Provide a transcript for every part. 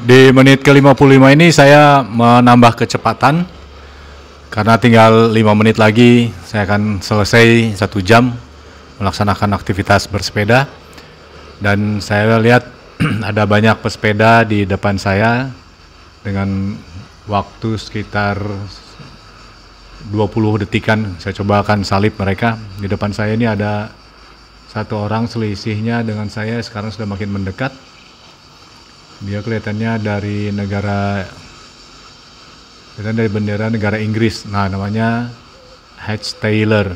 Di menit ke-55 ini saya menambah kecepatan karena tinggal 5 menit lagi saya akan selesai 1 jam melaksanakan aktivitas bersepeda. Dan saya lihat ada banyak pesepeda di depan saya dengan waktu sekitar 20 detikan. Saya coba akan salib mereka. Di depan saya ini ada satu orang, selisihnya dengan saya sekarang sudah makin mendekat. Dia kelihatannya dari bendera negara Inggris. Nah, namanya H. Taylor.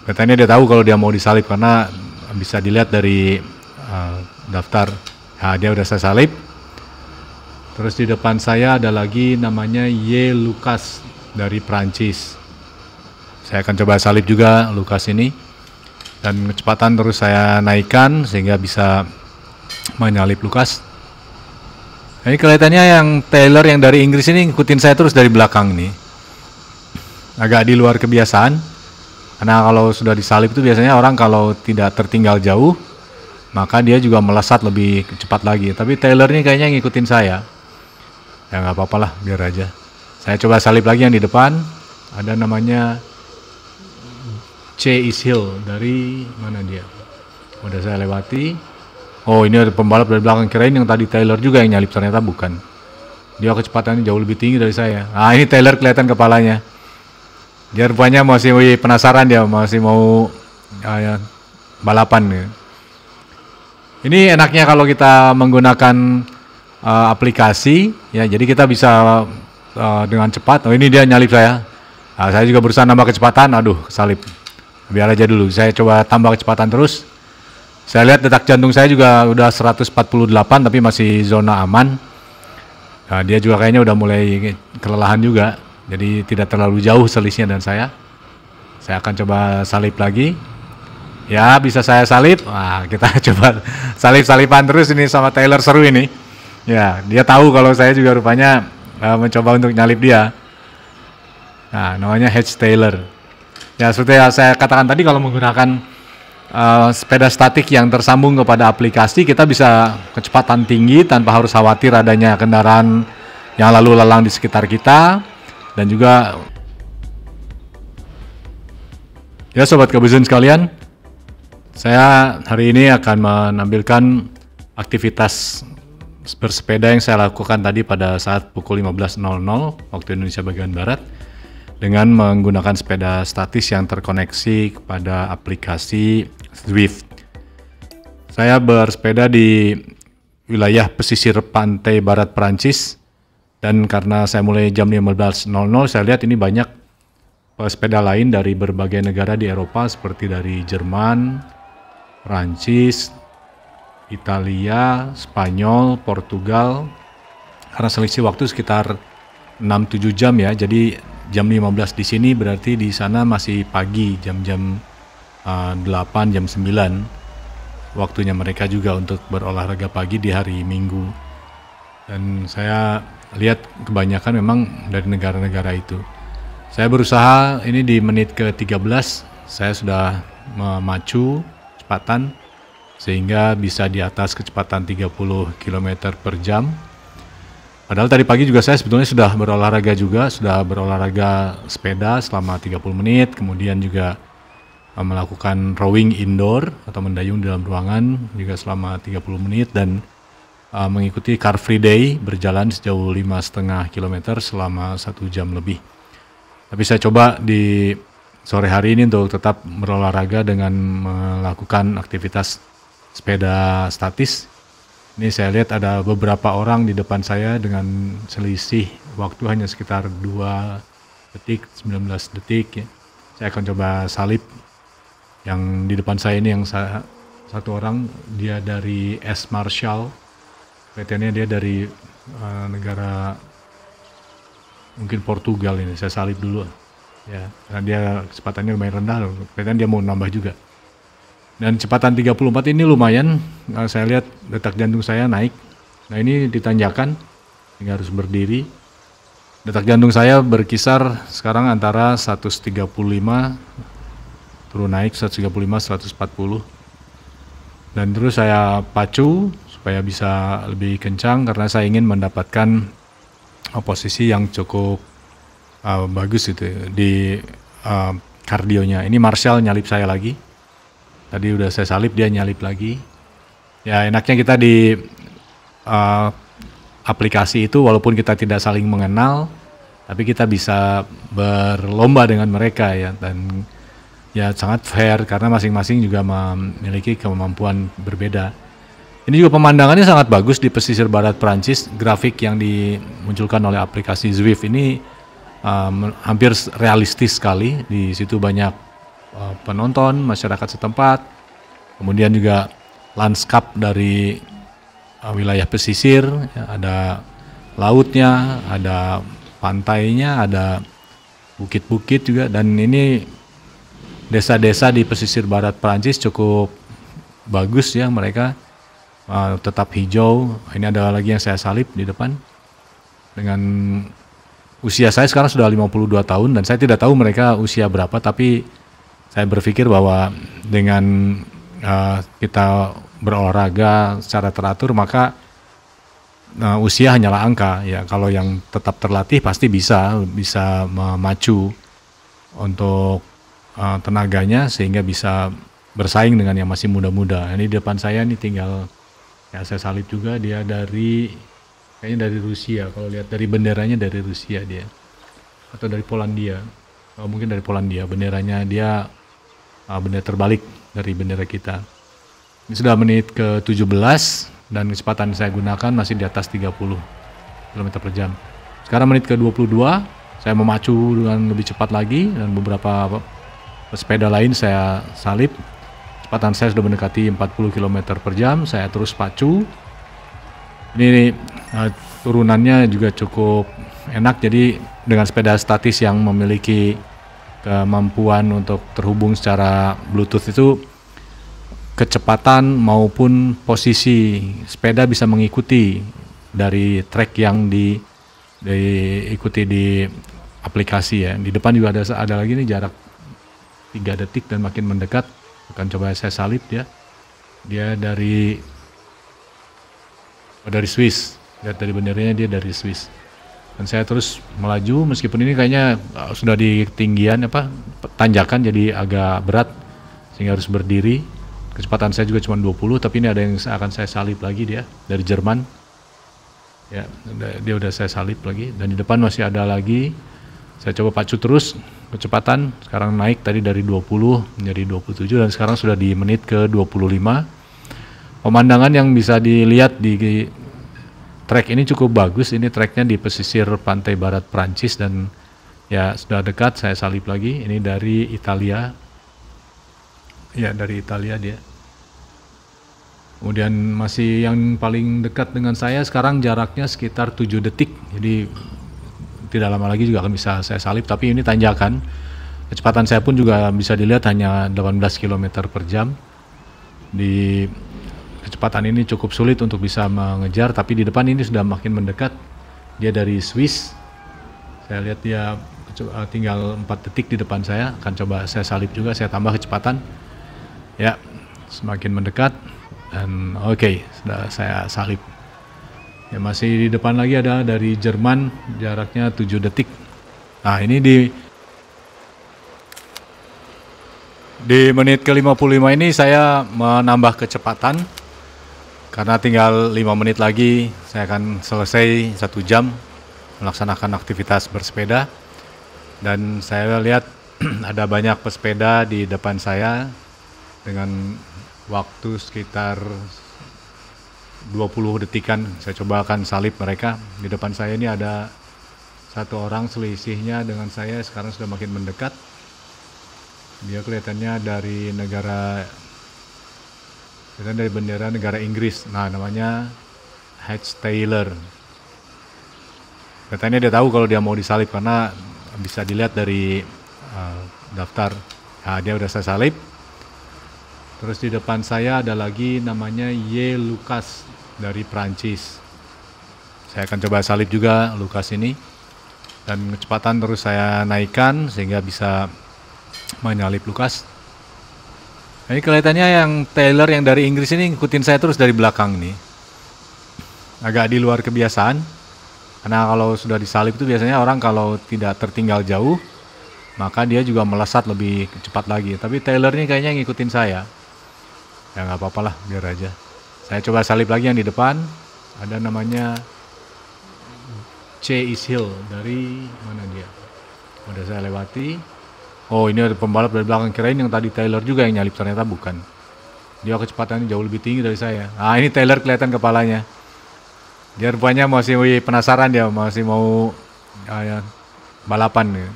Katanya dia tahu kalau dia mau disalib karena bisa dilihat dari daftar. Nah, dia udah saya salib. Terus di depan saya ada lagi namanya Y. Lucas dari Prancis. Saya akan coba salib juga Lucas ini. Dan kecepatan terus saya naikkan sehingga bisa menyalip Lucas. Ini kelihatannya yang Taylor yang dari Inggris ini ngikutin saya terus dari belakang nih. Agak di luar kebiasaan. Karena kalau sudah disalib itu biasanya orang kalau tidak tertinggal jauh, maka dia juga melesat lebih cepat lagi. Tapi Taylor ini kayaknya ngikutin saya. Ya nggak apa-apa lah, biar aja. Saya coba salib lagi yang di depan. Ada namanya C. Ishill. Dari mana dia? Udah saya lewati. Oh, ini ada pembalap dari belakang, kirain yang tadi Taylor juga yang nyalip, ternyata bukan. Dia kecepatannya jauh lebih tinggi dari saya. Nah, ini Taylor kelihatan kepalanya. Dia rupanya masih penasaran, dia masih mau balapan. Ya. Ini enaknya kalau kita menggunakan aplikasi, ya jadi kita bisa dengan cepat. Oh, ini dia nyalip saya. Nah, saya juga berusaha nambah kecepatan, aduh kesalip. Biar aja dulu, saya coba tambah kecepatan terus. Saya lihat detak jantung saya juga udah 148 tapi masih zona aman. Nah, dia juga kayaknya udah mulai kelelahan juga. Jadi tidak terlalu jauh selisihnya dan saya. Saya akan coba salib lagi. Ya, bisa saya salib. Nah, kita coba salib-saliban terus ini sama Taylor, seru ini. Ya, dia tahu kalau saya juga rupanya mencoba untuk nyalip dia. Nah, namanya H. Taylor. Ya, seperti yang saya katakan tadi, kalau menggunakan sepeda statik yang tersambung kepada aplikasi, kita bisa kecepatan tinggi tanpa harus khawatir adanya kendaraan yang lalu lalang di sekitar kita. Dan juga ya sobat Kabuzon sekalian, saya hari ini akan menampilkan aktivitas bersepeda yang saya lakukan tadi pada saat pukul 15.00 waktu Indonesia bagian Barat dengan menggunakan sepeda statis yang terkoneksi kepada aplikasi Zwift. Saya bersepeda di wilayah pesisir pantai barat Prancis, dan karena saya mulai jam 15.00, saya lihat ini banyak pesepeda lain dari berbagai negara di Eropa seperti dari Jerman, Prancis, Italia, Spanyol, Portugal. Karena selisih waktu sekitar 6-7 jam ya, jadi jam 15 di sini berarti di sana masih pagi, jam-jam 8, jam 9 waktunya mereka juga untuk berolahraga pagi di hari Minggu. Dan saya lihat kebanyakan memang dari negara-negara itu. Saya berusaha ini di menit ke-13 saya sudah memacu kecepatan sehingga bisa di atas kecepatan 30 km per jam. Padahal tadi pagi juga saya sebetulnya sudah berolahraga sepeda selama 30 menit, kemudian juga melakukan rowing indoor atau mendayung di dalam ruangan juga selama 30 menit dan mengikuti Car Free Day berjalan sejauh 5,5 km selama 1 jam lebih. Tapi saya coba di sore hari ini untuk tetap berolahraga dengan melakukan aktivitas sepeda statis. Ini saya lihat ada beberapa orang di depan saya dengan selisih waktu hanya sekitar 2 detik, 19 detik ya. Saya akan coba salib yang di depan saya ini, yang satu orang dia dari S. Marshall, kelihatannya dia dari negara mungkin Portugal ini. Saya salib dulu ya, karena dia kecepatannya lumayan rendah, kelihatannya dia mau nambah juga. Dan kecepatan 34 ini lumayan, saya lihat detak jantung saya naik. Nah ini ditanjakan, sehingga harus berdiri. Detak jantung saya berkisar sekarang antara 135 turun naik 135, 140. Dan terus saya pacu supaya bisa lebih kencang karena saya ingin mendapatkan posisi yang cukup bagus gitu di kardionya. Ini Marshall nyalip saya lagi. Tadi udah saya salip, dia nyalip lagi. Ya enaknya kita di aplikasi itu walaupun kita tidak saling mengenal, tapi kita bisa berlomba dengan mereka ya, dan ya sangat fair karena masing-masing juga memiliki kemampuan berbeda. Ini juga pemandangannya sangat bagus di pesisir barat Prancis. Grafik yang dimunculkan oleh aplikasi Zwift ini hampir realistis sekali. Di situ banyak penonton, masyarakat setempat, kemudian juga lanskap dari wilayah pesisir, ya, ada lautnya, ada pantainya, ada bukit-bukit juga, dan ini desa-desa di pesisir barat Prancis cukup bagus ya, mereka tetap hijau. Ini ada lagi yang saya salip di depan. Dengan usia saya sekarang sudah 52 tahun dan saya tidak tahu mereka usia berapa, tapi saya berpikir bahwa dengan kita berolahraga secara teratur maka usia hanyalah angka ya. Kalau yang tetap terlatih pasti bisa memacu untuk tenaganya sehingga bisa bersaing dengan yang masih muda-muda. Ini di depan saya nih tinggal ya, saya salib juga, dia kayaknya dari Rusia. Kalau lihat dari benderanya dari Rusia dia, atau dari Polandia. Mungkin dari Polandia. Benderanya dia bendera terbalik dari bendera kita. Ini sudah menit ke-17 dan kecepatan saya gunakan masih di atas 30 km per jam. Sekarang menit ke-22, saya memacu dengan lebih cepat lagi dan beberapa sepeda lain saya salip. Kecepatan saya sudah mendekati 40 km per jam, saya terus pacu. Ini turunannya juga cukup enak, jadi dengan sepeda statis yang memiliki kemampuan untuk terhubung secara Bluetooth itu kecepatan maupun posisi sepeda bisa mengikuti dari track yang diikuti di aplikasi ya. Di depan juga ada lagi nih jarak 3 detik dan makin mendekat. Akan coba saya salip dia dari Swiss. Lihat dari benderanya dia dari Swiss. Dan saya terus melaju meskipun ini kayaknya sudah di ketinggian tanjakan jadi agak berat sehingga harus berdiri. Kecepatan saya juga cuma 20, tapi ini ada yang akan saya salip lagi dia dari Jerman. Ya, dia udah saya salip lagi dan di depan masih ada lagi. Saya coba pacu terus kecepatan, sekarang naik tadi dari 20 menjadi 27 dan sekarang sudah di menit ke-25. Pemandangan yang bisa dilihat di trek ini cukup bagus. Ini treknya di pesisir pantai barat Prancis dan ya sudah dekat, saya salip lagi. Ini dari Italia. Ya, dari Italia dia. Kemudian masih yang paling dekat dengan saya sekarang jaraknya sekitar 7 detik. Jadi tidak lama lagi juga akan bisa saya salip, tapi ini tanjakan. Kecepatan saya pun juga bisa dilihat hanya 18 km per jam. Di kecepatan ini cukup sulit untuk bisa mengejar, tapi di depan ini sudah makin mendekat. Dia dari Swiss. Saya lihat dia tinggal 4 detik di depan saya. Akan coba saya salip juga, saya tambah kecepatan. Ya, semakin mendekat dan oke, sudah saya salip. Ya, masih di depan lagi ada dari Jerman, jaraknya 7 detik. Nah, ini di menit ke-55 ini saya menambah kecepatan karena tinggal 5 menit lagi saya akan selesai 1 jam melaksanakan aktivitas bersepeda. Dan saya lihat ada banyak pesepeda di depan saya dengan waktu sekitar 20 detikan. Saya coba akan salip mereka. Di depan saya ini ada satu orang, selisihnya dengan saya sekarang sudah makin mendekat. Dia kelihatannya dari bendera negara Inggris. Nah, namanya Hatch Taylor. Katanya dia tahu kalau dia mau disalip karena bisa dilihat dari daftar. Nah, dia udah saya salip. Terus di depan saya ada lagi namanya Y. Lucas dari Prancis. Saya akan coba salip juga Lucas ini. Dan kecepatan terus saya naikkan sehingga bisa menyalip Lucas. Ini kelihatannya yang Taylor yang dari Inggris ini ngikutin saya terus dari belakang nih. agak di luar kebiasaan. Karena kalau sudah disalip itu biasanya orang kalau tidak tertinggal jauh, maka dia juga melesat lebih cepat lagi. Tapi Taylor ini kayaknya ngikutin saya. Ya nggak apa-apa lah, biar aja. Saya coba salip lagi yang di depan. Ada namanya Chase Hill. Dari mana dia? Udah saya lewati. Oh, ini ada pembalap dari belakang, kirain yang tadi Taylor juga yang nyalip, ternyata bukan. Dia kecepatannya jauh lebih tinggi dari saya. Ah, ini Taylor kelihatan kepalanya. Dia rupanya masih penasaran, dia masih mau ya, balapan.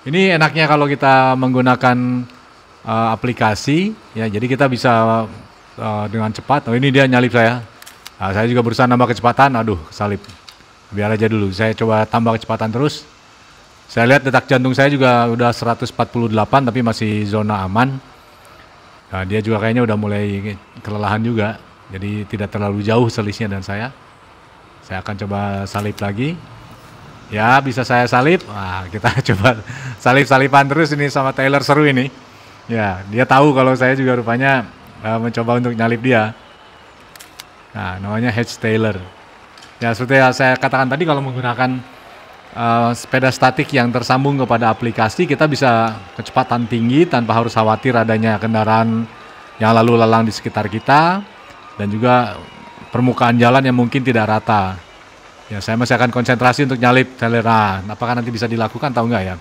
Ini enaknya kalau kita menggunakan aplikasi, ya. Jadi kita bisa dengan cepat. Oh, ini dia nyalip saya. Nah, saya juga berusaha nambah kecepatan. Aduh, salip. Biar aja dulu. Saya coba tambah kecepatan terus. Saya lihat detak jantung saya juga udah 148, tapi masih zona aman. Nah, dia juga kayaknya udah mulai kelelahan juga. Jadi tidak terlalu jauh selisihnya dan saya. Saya akan coba salip lagi. Ya, bisa saya salip. Nah, kita coba salip-salipan terus ini sama Taylor, seru ini. Ya, dia tahu kalau saya juga rupanya mencoba untuk nyalip dia. Nah, namanya Hedge Taylor. Ya, seperti yang saya katakan tadi, kalau menggunakan sepeda statik yang tersambung kepada aplikasi, kita bisa kecepatan tinggi tanpa harus khawatir adanya kendaraan yang lalu lalang di sekitar kita. Dan juga permukaan jalan yang mungkin tidak rata. Ya, saya masih akan konsentrasi untuk nyalip Taylor. Nah, apakah nanti bisa dilakukan atau enggak ya?